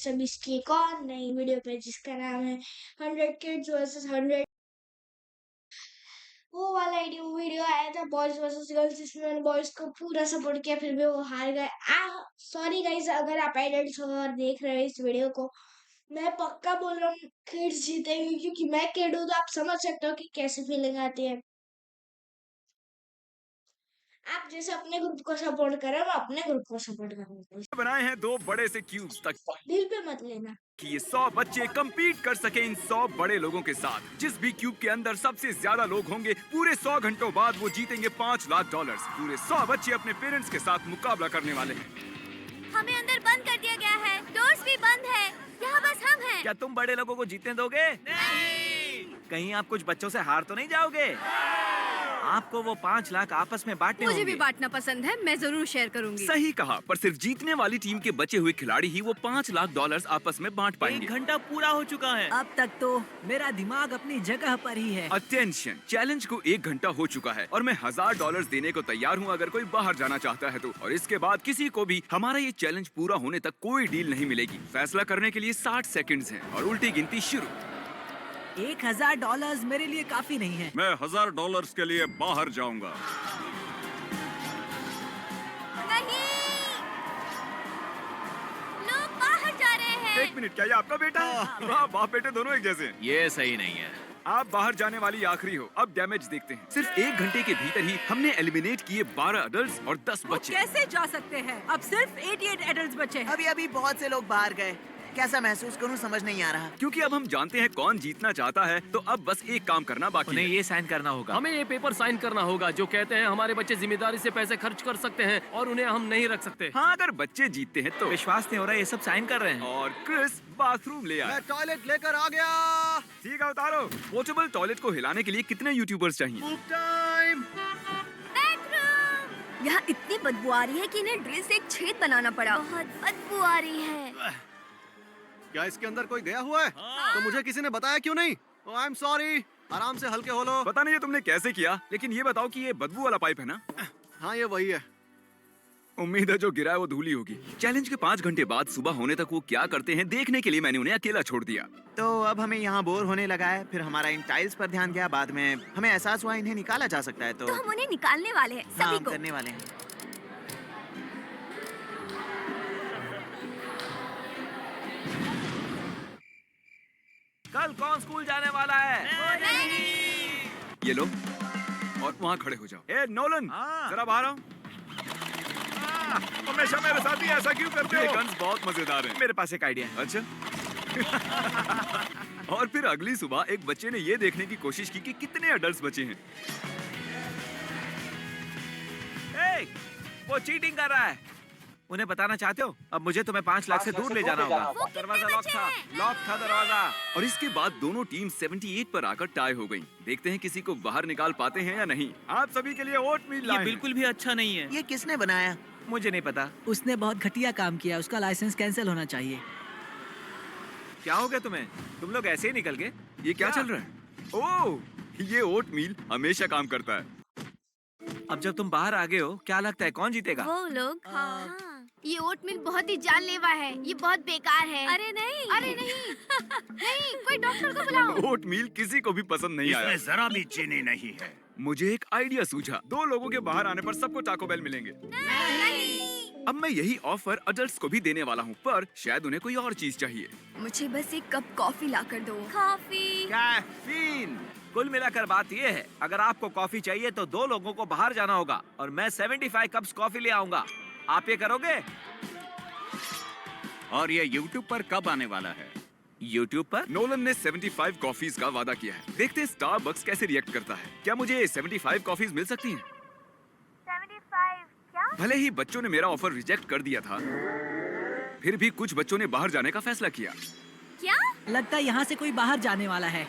MrBeast की एक और नई वीडियो पे जिसका नाम है 100 किड्स वर्सेस 100। वो वाला वीडियो आया था बॉयज वर्सेस गर्ल्स, जिसमें मैंने बॉयज को पूरा सपोर्ट किया, फिर भी वो हार गए। सॉरी गाइस, अगर आप एडल्ट्स हो और देख रहे हो इस वीडियो को, मैं पक्का बोल रहा हूँ किड्स जीतेंगे, क्योंकि मैं किड हूँ तो आप समझ सकते हो कि कैसी फीलिंग आती है। आप जैसे अपने ग्रुप को सपोर्ट करें, मैं अपने ग्रुप को सपोर्ट करूंगा। बनाए हैं दो बड़े से क्यूब्स तक दिल पे मत लेना कि ये 100 बच्चे compete कर सके इन 100 बड़े लोगों के साथ। जिस भी क्यूब के अंदर सबसे ज्यादा लोग होंगे, पूरे 100 घंटों बाद वो जीतेंगे $5 लाख। पूरे 100 बच्चे अपने पेरेंट्स के साथ मुकाबला करने वाले हैं। हमें अंदर बंद कर दिया गया है, डोर्स भी बंद है, यहाँ बस हम हैं। क्या तुम बड़े लोगों को जीतने दोगे? नहीं। कहीं आप कुछ बच्चों से हार तो नहीं जाओगे? आपको वो 5 लाख आपस में बांटने मुझे होंगे। भी बांटना पसंद है, मैं जरूर शेयर करूंगी। सही कहा, पर सिर्फ जीतने वाली टीम के बचे हुए खिलाड़ी ही वो $5 लाख आपस में बांट पाएंगे। 1 घंटा पूरा हो चुका है। अब तक तो मेरा दिमाग अपनी जगह पर ही है। अटेंशन, चैलेंज को 1 घंटा हो चुका है और मैं $1000 देने को तैयार हूँ अगर कोई बाहर जाना चाहता है तो। और इसके बाद किसी को भी हमारा ये चैलेंज पूरा होने तक कोई डील नहीं मिलेगी। फैसला करने के लिए 60 सेकंड्स हैं और उल्टी गिनती शुरू। $1000 मेरे लिए काफी नहीं है। मैं $1000 के लिए बाहर जाऊंगा। नहीं, लोग बाहर जा रहे हैं। 1 मिनट, क्या ये आपका बेटा है? वाह, बाप बेटे दोनों एक जैसे हैं। ये सही नहीं है। आप बाहर जाने वाली आखिरी हो। अब डैमेज देखते हैं। सिर्फ 1 घंटे के भीतर ही हमने एलिमिनेट किए 12 अडल्ट्स और 10 वो बच्चे। कैसे जा सकते हैं? अब सिर्फ 88 एडल्ट्स बचे हैं। अभी अभी बहुत से लोग बाहर गए। कैसा महसूस करूं समझ नहीं आ रहा। क्योंकि अब हम जानते हैं कौन जीतना चाहता है, तो अब बस एक काम करना बाकी उन्हें है। ये साइन करना होगा। हमें ये पेपर साइन करना होगा जो कहते हैं हमारे बच्चे जिम्मेदारी से पैसे खर्च कर सकते हैं और उन्हें हम नहीं रख सकते। हाँ, अगर बच्चे जीतते हैं तो। विश्वास नहीं हो रहा, ये सब साइन कर रहे हैं। और क्रिस बाथरूम ले आया। टॉयलेट लेकर आ गया। ठीक है, उतारो। पोर्टेबल टॉयलेट को हिलाने के लिए कितने यूट्यूबर्स चाहिए? टाइम। यहाँ इतनी बदबू आ रही है कि इन्हें ड्रिल से एक छेद बनाना पड़ा। बहुत बदबू आ रही है। क्या इसके अंदर कोई गया हुआ है? तो मुझे किसी ने बताया क्यों नहीं? I am sorry. आराम से हल्के हो लो। पता नहीं ये तुमने कैसे किया, लेकिन ये बताओ कि ये बदबू वाला पाइप है ना? हाँ, ये वही है। उम्मीद है जो गिरा है वो धूली होगी। चैलेंज के 5 घंटे बाद सुबह होने तक वो क्या करते हैं देखने के लिए मैंने उन्हें अकेला छोड़ दिया। तो अब हमें यहाँ बोर होने लगा है। फिर हमारा इन टाइल्स पर ध्यान गया। बाद में हमें एहसास हुआ इन्हें निकाला जा सकता है। तो हम उन्हें निकालने वाले हैं, हाँ, सभी हम को। करने वाले हैं। कल कौन स्कूल जाने वाला है? ये लो और वहाँ खड़े हो जाओ। ए नोलन, हाँ। जरा बाहर आओ। हमेशा मेरे साथ ही ऐसा क्यों करते हो? ये गन्स बहुत मजेदार हैं। मेरे पास एक आइडिया है। अच्छा। और फिर अगली सुबह एक बच्चे ने ये देखने की कोशिश की कि कितने अडल्ट्स बचे हैं। ए, वो चीटिंग कर रहा है। उन्हें बताना चाहते हो? अब मुझे तुम्हें 5 लाख से दूर ले जाना होगा। वो कितने दरवाजा लॉक बचे था। हैं? लॉक था दरवाजा। और इसके बाद दोनों टीम 78 पर आकर टाई हो गई। देखते हैं किसी को बाहर निकाल पाते हैं या नहीं। आप सभी के लिए ओट मील ये बिल्कुल भी अच्छा नहीं है। ये किसने बनाया? मुझे नहीं पता। उसने बहुत घटिया काम किया। उसका लाइसेंस कैंसिल होना चाहिए। क्या हो गया तुम्हें? तुम लोग ऐसे ही निकल गए? ये क्या चल रहा है? ओह, ये ओट मील हमेशा काम करता है। अब जब तुम बाहर आ गए हो, क्या लगता है कौन जीतेगा? वो लोग। हाँ। ये ओटमील बहुत ही जानलेवा है, ये बहुत बेकार है। अरे नहीं, अरे नहीं। नहीं, कोई डॉक्टर को बुलाओ। ओट मील किसी को भी पसंद नहीं आया। जरा भी चीनी नहीं है। मुझे एक आइडिया सूझा। 2 लोगों के बाहर आने पर सबको टाको बेल मिलेंगे। नहीं। अब मैं यही ऑफर अडल्ट्स को भी देने वाला हूँ, पर शायद उन्हें कोई और चीज चाहिए। मुझे बस एक कप कॉफी लाकर दो। कॉफी। कैफीन। कुल मिलाकर बात ये है, अगर आपको कॉफी चाहिए तो 2 लोगों को बाहर जाना होगा और मैं 75 कप्स कॉफी ले आऊंगा। आप ये करोगे? और ये YouTube पर कब आने वाला है? YouTube पर? नोलन ने 75 कॉफीज का वादा किया है। देखते हैं स्टारबक्स कैसे रिएक्ट करता है। क्या मुझे 75 कॉफीज मिल सकती हैं? 75 क्या? भले ही बच्चों ने मेरा ऑफर रिजेक्ट कर दिया था, फिर भी कुछ बच्चों ने बाहर जाने का फैसला किया। क्या? लगता है यहाँ से कोई बाहर जाने वाला है।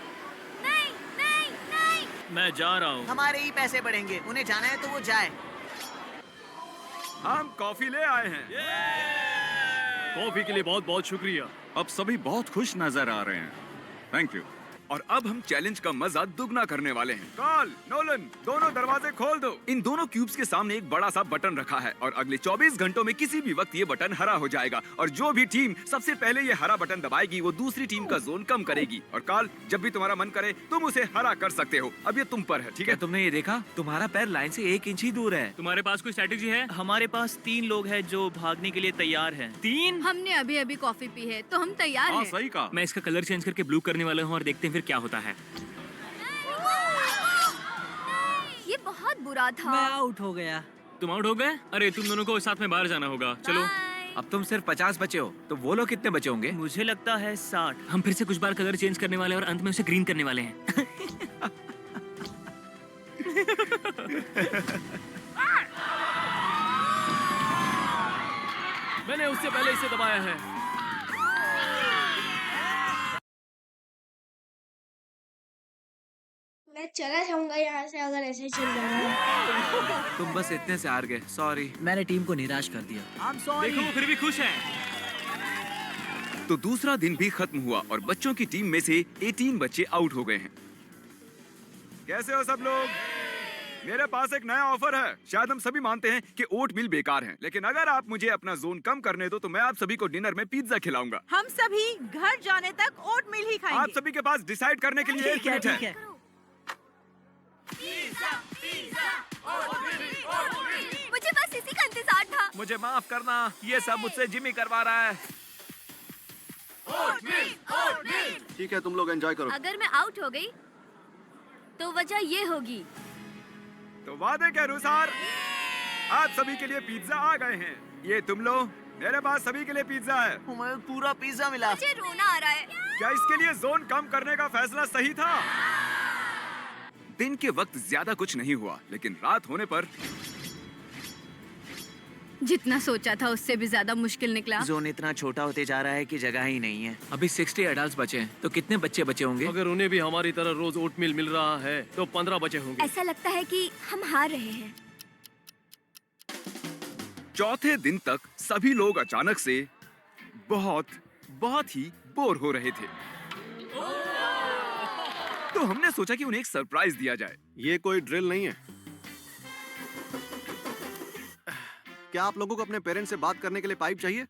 नहीं, नहीं, नहीं। मैं जा रहा हूँ। हमारे ही पैसे बढ़ेंगे। उन्हें जाना है तो वो जाए। हम कॉफी ले आए हैं। कॉफी के लिए बहुत बहुत शुक्रिया। अब सभी बहुत खुश नजर आ रहे हैं। Thank you. और अब हम चैलेंज का मजा दुगना करने वाले हैं। कार्ल, नोलन, दोनों दरवाजे खोल दो। इन दोनों क्यूब्स के सामने एक बड़ा सा बटन रखा है और अगले 24 घंटों में किसी भी वक्त ये बटन हरा हो जाएगा और जो भी टीम सबसे पहले ये हरा बटन दबाएगी वो दूसरी टीम का जोन कम करेगी। और कार्ल, जब भी तुम्हारा मन करे तुम उसे हरा कर सकते हो। अब ये तुम पर है, ठीक क्या है? तुमने ये देखा? तुम्हारा पैर लाइन से 1 इंच ही दूर है। तुम्हारे पास कोई स्ट्रेटेजी है? हमारे पास 3 लोग हैं जो भागने के लिए तैयार हैं। 3? हमने अभी अभी कॉफी पी है तो हम तैयार हाँ, हैं। सही कहा। मैं इसका कलर चेंज करके ब्लू करने वाला हूँ और देखते हैं फिर क्या होता है। ये बहुत बुरा था। मैं आउट हो गया। तुम आउट हो गए? अरे तुम दोनों को साथ में बाहर जाना होगा। चलो। बाय। अब तुम सिर्फ 50 बचे हो, तो वो लोग कितने बचे होंगे? मुझे लगता है 60। हम फिर से कुछ बार कलर चेंज करने वाले हैं और अंत में उसे ग्रीन करने वाले हैं। मैंने उससे पहले इसे दबाया है। मैं चला जाऊंगा यहाँ से अगर ऐसे ही चल रहा है। तुम बस इतने से हार गए, सॉरी। मैंने टीम को निराश कर दिया। I'm sorry। देखो वो फिर भी खुश है। तो दूसरा दिन भी खत्म हुआ और बच्चों की टीम में से 18 बच्चे आउट हो गए हैं। कैसे हो सब लोग? मेरे पास एक नया ऑफर है। शायद हम सभी मानते हैं कि ओट मिल बेकार है, लेकिन अगर आप मुझे अपना जोन कम करने दो तो मैं आप सभी को डिनर में पिज्जा खिलाऊंगा। हम सभी घर जाने तक ओट मिल ही खाएंगे। आप सभी के पास डिसाइड करने के लिए 1 मिनट ठीक है। है। मुझे बस इसी का इंतजार था। मुझे माफ करना, ये सब मुझसे जिमी करवा रहा है। ठीक है, तुम लोग एंजॉय करो। अगर मैं आउट हो गई तो वजह ये होगी। तो वादे के अनुसार आप सभी के लिए पिज्जा आ गए हैं। ये तुम लो, मेरे पास सभी के लिए पिज्जा है। हमें पूरा पिज्जा मिला। मुझे रोना आ रहा है। क्या इसके लिए जोन कम करने का फैसला सही था? दिन के वक्त ज्यादा कुछ नहीं हुआ, लेकिन रात होने पर जितना सोचा था उससे भी ज्यादा मुश्किल निकला। जोन इतना छोटा होते जा रहा है कि जगह ही नहीं है। अभी 60 एडल्ट्स बचे हैं, तो कितने बच्चे बचे होंगे? अगर उन्हें भी हमारी तरह रोज ओटमील मिल रहा है तो 15 बचे होंगे। ऐसा लगता है कि हम हार रहे हैं। चौथे दिन तक सभी लोग अचानक से बहुत ही बोर हो रहे थे। तो हमने सोचा कि उन्हें एक सरप्राइज दिया जाए। ये कोई ड्रिल नहीं है। क्या आप लोगों को अपने पेरेंट्स से बात करने के लिए पाइप चाहिए?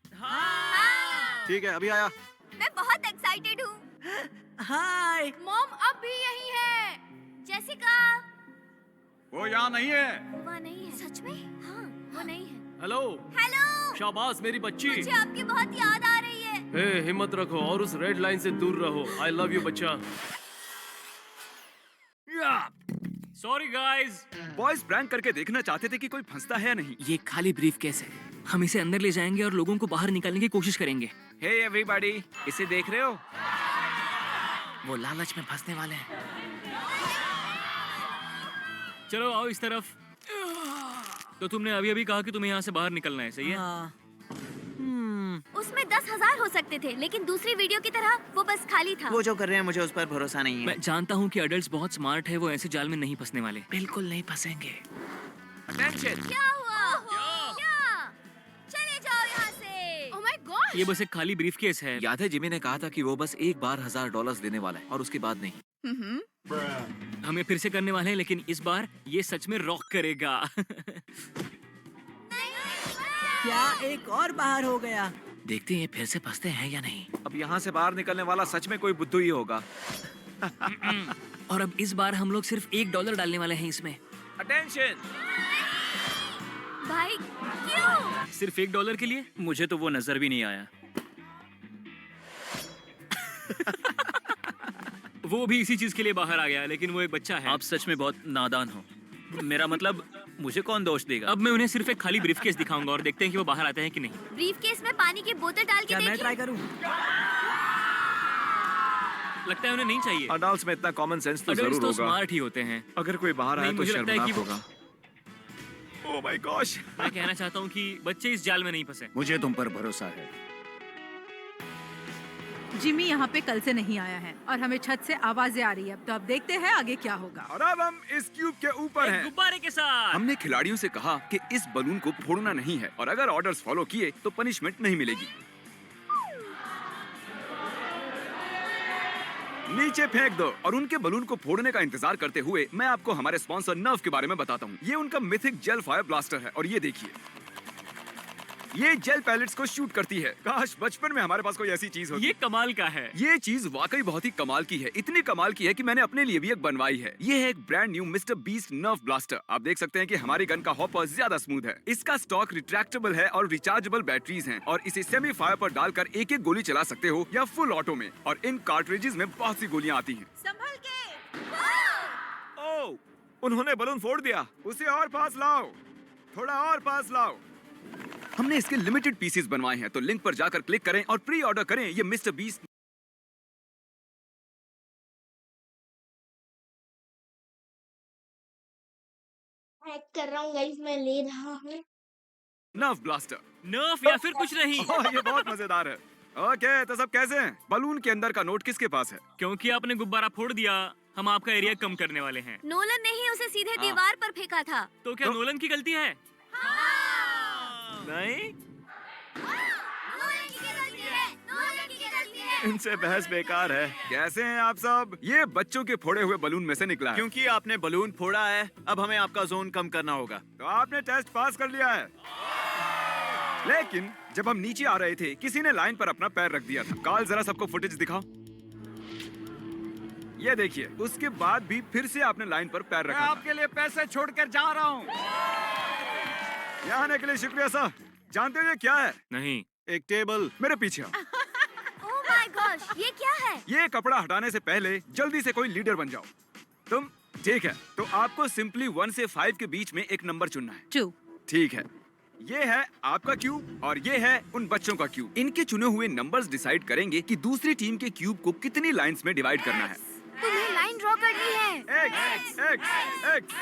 ठीक है, अभी आया। मैं बहुत एक्साइटेड हूँ। हाय। मॉम अब भी यही है। जेसिका। वो यहाँ नहीं है। वहाँ नहीं है। सच में? हाँ, वो नहीं है। हेलो। हेलो। शाबाश मेरी बच्ची। मुझे आपकी बहुत याद आ रही है। हे, हिम्मत रखो और उस रेड लाइन से दूर रहो। आई लव यू बच्चा। Sorry guys. बॉयज प्रैंक करके देखना चाहते थे कि कोई फंसता है या नहीं। ये खाली ब्रीफकेस है। हम इसे अंदर ले जाएंगे और लोगों को बाहर निकालने की कोशिश करेंगे। हे एवरीबॉडी, इसे देख रहे हो? वो लालच में फंसने वाले हैं। चलो आओ इस तरफ। तो तुमने अभी अभी कहा कि तुम्हें यहाँ से बाहर निकलना है, सही है? हाँ। उसमें 10,000 हो सकते थे, लेकिन दूसरी वीडियो की तरह वो बस खाली था। वो जो कर रहे हैं मुझे उस पर भरोसा नहीं है। मैं जानता हूँ कि अडल्ट्स बहुत स्मार्ट है, वो ऐसे जाल में नहीं फंसने वाले। बिल्कुल नहीं फंसेंगे। अटेंशन। क्या हुआ? क्या? चले जाओ यहाँ से। Oh my God! ये बस एक खाली ब्रीफकेस है। याद है जिमी ने कहा था कि वो बस एक बार $1,000 देने वाला है और उसके बाद नहीं। हमें फिर से करने वाले हैं, लेकिन इस बार ये सच में रॉक करेगा। क्या एक और बाहर हो गया? देखते हैं ये फिर से फंसते हैं या नहीं। अब यहाँ से बाहर निकलने वाला सच में कोई बुद्धू ही होगा। और अब इस बार हम लोग सिर्फ $1 डालने वाले हैं इसमें। अटेंशन। भाई क्यों? सिर्फ $1 के लिए? मुझे तो वो नजर भी नहीं आया। वो भी इसी चीज के लिए बाहर आ गया, लेकिन वो एक बच्चा है। आप सच में बहुत नादान हो। मेरा मतलब मुझे कौन दोष देगा? अब मैं उन्हें सिर्फ एक खाली ब्रीफकेस दिखाऊंगा और देखते हैं कि वो बाहर आते हैं कि नहीं। ब्रीफकेस में पानी की बोतल डाल के क्या मैं देखिए। ट्राई करूं? लगता है उन्हें नहीं चाहिए। अडल्ट्स में इतना कॉमन सेंस तो अडल्ट्स जरूर तो होगा। स्मार्ट ही होते हैं। अगर कोई बाहर आए नहीं, तो मुझे लगता है शर्मनाक कि होगा। Oh my gosh. मैं कहना चाहता हूँ कि बच्चे इस जाल में नहीं फंसे। मुझे तुम पर भरोसा है। जिमी यहाँ पे कल से नहीं आया है और हमें छत से आवाजें आ रही है। तो अब देखते हैं आगे क्या होगा। और अब हम इस क्यूब के ऊपर हैं। गुब्बारे के साथ। हमने खिलाड़ियों से कहा कि इस बलून को फोड़ना नहीं है और अगर ऑर्डर्स फॉलो किए तो पनिशमेंट नहीं मिलेगी। नीचे फेंक दो। और उनके बलून को फोड़ने का इंतजार करते हुए मैं आपको हमारे स्पॉन्सर नर्व के बारे में बताता हूँ। ये उनका मिथिक जेल फायर ब्लास्टर है और ये देखिए, ये जेल पैलेट्स को शूट करती है। काश बचपन में हमारे पास कोई ऐसी चीज होती। ये कमाल का है। ये चीज वाकई बहुत ही कमाल की है, इतनी कमाल की है कि मैंने अपने लिए भी एक बनवाई है। ये है एक brand new mister beast nerve blaster. आप देख सकते हैं कि हमारी गन का हॉपर ज्यादा स्मूथ है। इसका स्टॉक रिट्रैक्टेबल है और रिचार्जेबल बैटरीज हैं और इसे सेमी फायर पर डालकर एक एक गोली चला सकते हो या फुल ऑटो में। और इन कार्ट्रिजेस में बहुत सी गोलियां आती हैं। संभल के। ओह, उन्होंने बलून फोड़ दिया। उसे और पास लाओ, थोड़ा और पास लाओ। हमने इसके लिमिटेड पीसेस बनवाए हैं, तो लिंक पर जाकर क्लिक करें और प्री ऑर्डर करें ये मिस्टर बीस्ट पैक कर रहा हूँ गाइस, मैं ले रहा हूँ। Nerve blaster. नर्फ या फिर कुछ नहीं। ओह, ये बहुत मजेदार है। ओके, तो सब कैसे हैं? बलून के अंदर का नोट किसके पास है? क्योंकि आपने गुब्बारा फोड़ दिया, हम आपका एरिया कम करने वाले हैं। नोलन ने ही उसे सीधे हाँ। दीवार पर फेंका था। तो क्या तो- नोलन की गलती है? नहीं, इनसे बहस बेकार है। कैसे हैं आप सब? ये बच्चों के फोड़े हुए बलून में से निकला है। क्योंकि आपने बलून फोड़ा है, अब हमें आपका जोन कम करना होगा। तो आपने टेस्ट पास कर लिया है। लेकिन जब हम नीचे आ रहे थे, किसी ने लाइन पर अपना पैर रख दिया था। कार्ल, जरा सबको फुटेज दिखाओ। ये देखिए, उसके बाद भी फिर से आपने लाइन पर पैर रखा। आपके लिए पैसे छोड़कर जा रहा हूँ। यहाँ आने के लिए शुक्रिया सर। जानते हो ये क्या है? नहीं। एक टेबल। मेरे पीछे आओ। ओह माय गॉश, ये क्या है? ये कपड़ा हटाने से पहले जल्दी से कोई लीडर बन जाओ। तुम ठीक है, तो आपको सिंपली 1 से 5 के बीच में एक नंबर चुनना है। 2। ठीक है, ये है आपका क्यूब और ये है उन बच्चों का क्यूब। इनके चुने हुए नंबर्स डिसाइड करेंगे कि दूसरी टीम के क्यूब को कितनी लाइंस में डिवाइड करना है। तुम्हें लाइन ड्रॉ करनी है। X x x.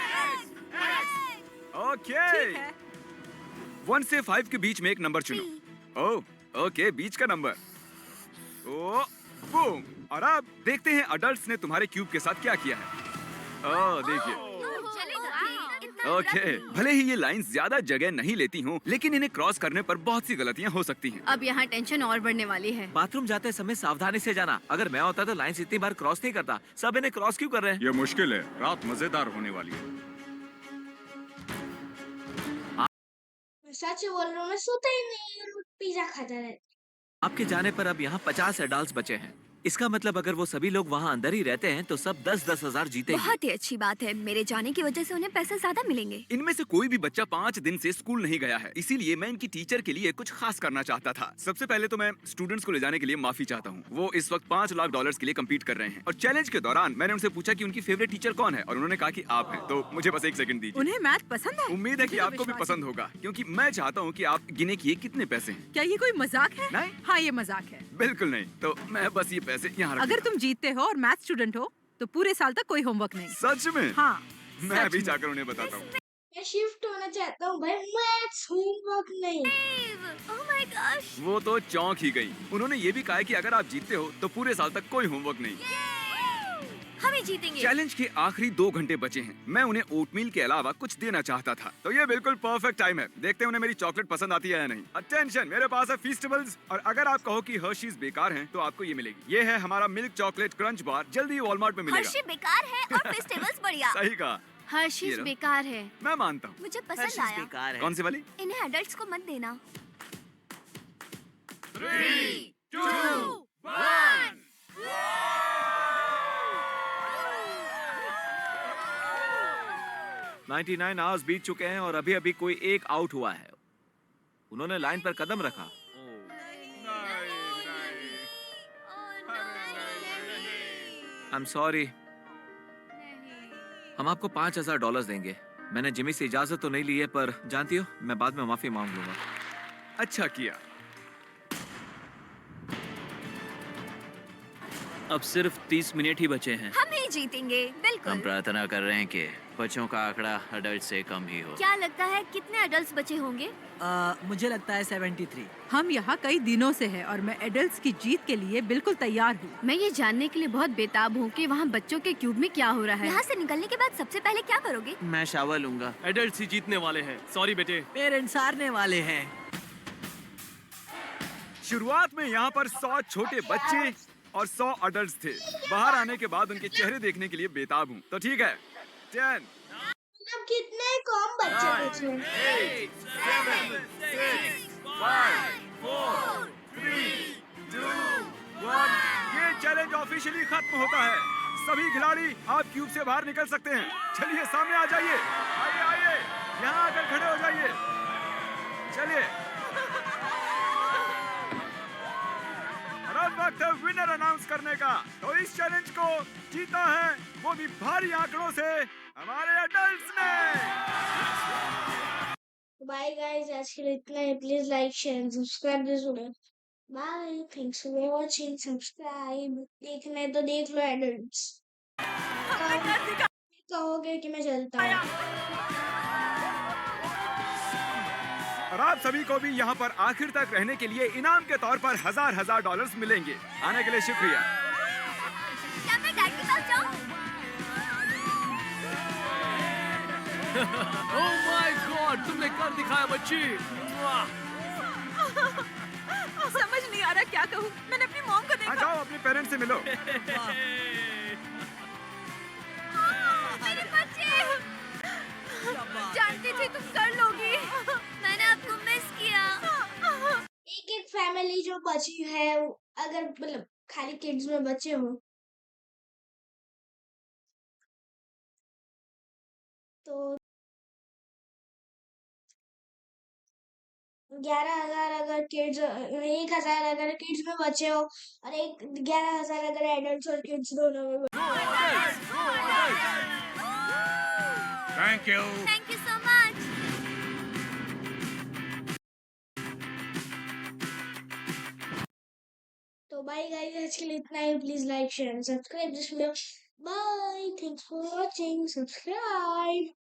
ओके, ठीक है। 1 से 5 के बीच में एक नंबर चुनो। ओह ओके, बीच का नंबर। ओ बूम। और अब देखते हैं अडल्ट्स ने तुम्हारे क्यूब के साथ क्या किया है। ओह देखिए। चलेगा। इतना ओके, भले ही ये लाइंस ज्यादा जगह नहीं लेती हों, लेकिन इन्हें क्रॉस करने पर बहुत सी गलतियां हो सकती हैं। अब यहाँ टेंशन और बढ़ने वाली है। बाथरूम जाते समय सावधानी से जाना। अगर मैं होता तो लाइन इतनी बार क्रॉस नहीं करता। सब इन्हें क्रॉस क्यों कर रहे हैं? ये मुश्किल है, रात मजेदार होने वाली है। सच बोल रहा हूँ, मैं सोता ही नहीं, पिज्जा खाता रहता। आपके जाने पर अब यहाँ 50 एडल्ट्स बचे हैं। इसका मतलब अगर वो सभी लोग वहाँ अंदर ही रहते हैं तो सब 10-10 हजार जीतेंगे। बहुत ही अच्छी बात है। मेरे जाने की वजह से उन्हें पैसे ज्यादा मिलेंगे। इनमें से कोई भी बच्चा 5 दिन से स्कूल नहीं गया है, इसीलिए मैं इनकी टीचर के लिए कुछ खास करना चाहता था। सबसे पहले तो मैं स्टूडेंट्स को ले जाने के लिए माफी चाहता हूँ। वो इस वक्त $5 लाख के लिए कम्पीट कर रहे हैं और चैलेंज के दौरान मैंने उनसे पूछा कि उनकी फेवरेट टीचर कौन है और उन्होंने कहा कि आप हैं। तो मुझे बस 1 सेकंड दीजिए। उन्हें मैथ पसंद है। उम्मीद है कि मुझे आपको भी विश्वास पसंद होगा, क्योंकि मैं चाहता हूँ कि आप गिने कि ये कितने पैसे हैं। क्या ये कोई मजाक है? नहीं। हाँ, ये मजाक है। बिल्कुल नहीं। तो मैं बस ये पैसे यहाँ रख अगर दूंगा। तुम जीतते हो और मैथ स्टूडेंट हो तो पूरे साल तक कोई होमवर्क नहीं। सच में? हाँ, मैं सच अभी में। जाकर उन्हें बताता हूँ। मैं शिफ्ट होना चाहता हूँ भाई, मैथ्स होमवर्क नहीं। Oh my gosh. वो तो चौंक ही गई। उन्होंने ये भी कहा है कि अगर आप जीतते हो तो पूरे साल तक कोई होमवर्क नहीं। हम ही जीतेंगे। चैलेंज के आखिरी 2 घंटे बचे हैं। मैं उन्हें ओटमील के अलावा कुछ देना चाहता था, तो ये बिल्कुल परफेक्ट टाइम है। देखते हैं उन्हें मेरी चॉकलेट पसंद आती है या नहीं। अटेंशन, मेरे पास है फीस्टेबल्स, और अगर आप कहो कि हर्शीज बेकार हैं, तो आपको ये मिलेगी। ये है हमारा मिल्क चॉकलेट क्रंच बार, जल्दी वॉलमार्ट में मिलेगा। हर्षी बेकार है और फेस्टिवल्स बढ़िया। सही कहा। हर्षीज ये लो। बेकार है। मैं मानता हूँ। मुझे पसंद आया। बेकार है। कौन सी वाली? इन्हें अडल्ट्स को मत देना। 3, 2, 1। 99 आवर्स बीत चुके हैं और अभी अभी कोई एक आउट हुआ है। उन्होंने लाइन पर कदम रखा। I am sorry. हम आपको $5000 देंगे। मैंने जिमी से इजाजत तो नहीं ली है, पर जानती हो मैं बाद में माफी मांग लूंगा। अच्छा किया। अब सिर्फ 30 मिनट ही बचे हैं। हम ही जीतेंगे, बिल्कुल। हम प्रार्थना कर रहे हैं कि बच्चों का आंकड़ा अडल्ट से कम ही हो। क्या लगता है कितने अडल्ट्स बचे होंगे? मुझे लगता है 73। हम यहाँ कई दिनों से हैं और मैं एडल्ट्स की जीत के लिए बिल्कुल तैयार हूँ। मैं ये जानने के लिए बहुत बेताब हूँ कि वहाँ बच्चों के क्यूब में क्या हो रहा है। यहाँ से निकलने के बाद सबसे पहले क्या करोगे? मैं शावर लूंगा। एडल्ट्स ही जीतने वाले हैं। सॉरी बेटे। पेरेंट्स हारने वाले हैं। शुरुआत में यहाँ पर 100 छोटे बच्चे और 100 अडल्ट थे। बाहर आने के बाद उनके चेहरे देखने के लिए बेताब हूँ। तो ठीक है, 10, मतलब कितने कम बच्चे बचे हैं। 8, 7, 6, 5, 4, 3, 2, 1। ये चैलेंज ऑफिशियली खत्म होता है। सभी खिलाड़ी आप क्यूब से बाहर निकल सकते हैं। चलिए सामने आ जाइए। आइए आइए, यहाँ आकर खड़े हो जाइए। चलिए, और अब वक्त है विनर अनाउंस करने का। तो इस चैलेंज को जीता है, वो भी भारी आंकड़ों से, हमारे अडल्ट्स ने। बाय गाइस, आज के लिए इतना ही। Please like share and subscribe this video. Bye, thanks for watching. Subscribe देखना है तो देख लो एडल्ट्स। कहोगे कि मैं जलता हूँ। और आप सभी को भी यहाँ पर आखिर तक रहने के लिए इनाम के तौर पर हजार डॉलर्स मिलेंगे। आने के लिए शुक्रिया। क्या मैं डैड के साथ जाऊं? ओह माय गॉड, तुमने कर दिखाया बच्ची। समझ नहीं आ रहा क्या कहूँ। मैंने अपनी मॉम को आ देखा। जाओ, अपने पेरेंट्स से मिलो। मेरे बच्चे, जानती थी तुम कर लोगी। मैंने आपको मिस किया। एक फैमिली जो बची है, अगर मतलब खाली किड्स में बचे हो तो 11,000 अगर किड्स, 1,000 अगर किड्स में बचे हो और 11,000 अगर एडल्ट्स और किड्स दोनों में thank you. Thank you so much. तो बाय गाइस, आज के लिए इतना ही। Please like share and subscribe this video. Bye, thanks for watching. Subscribe.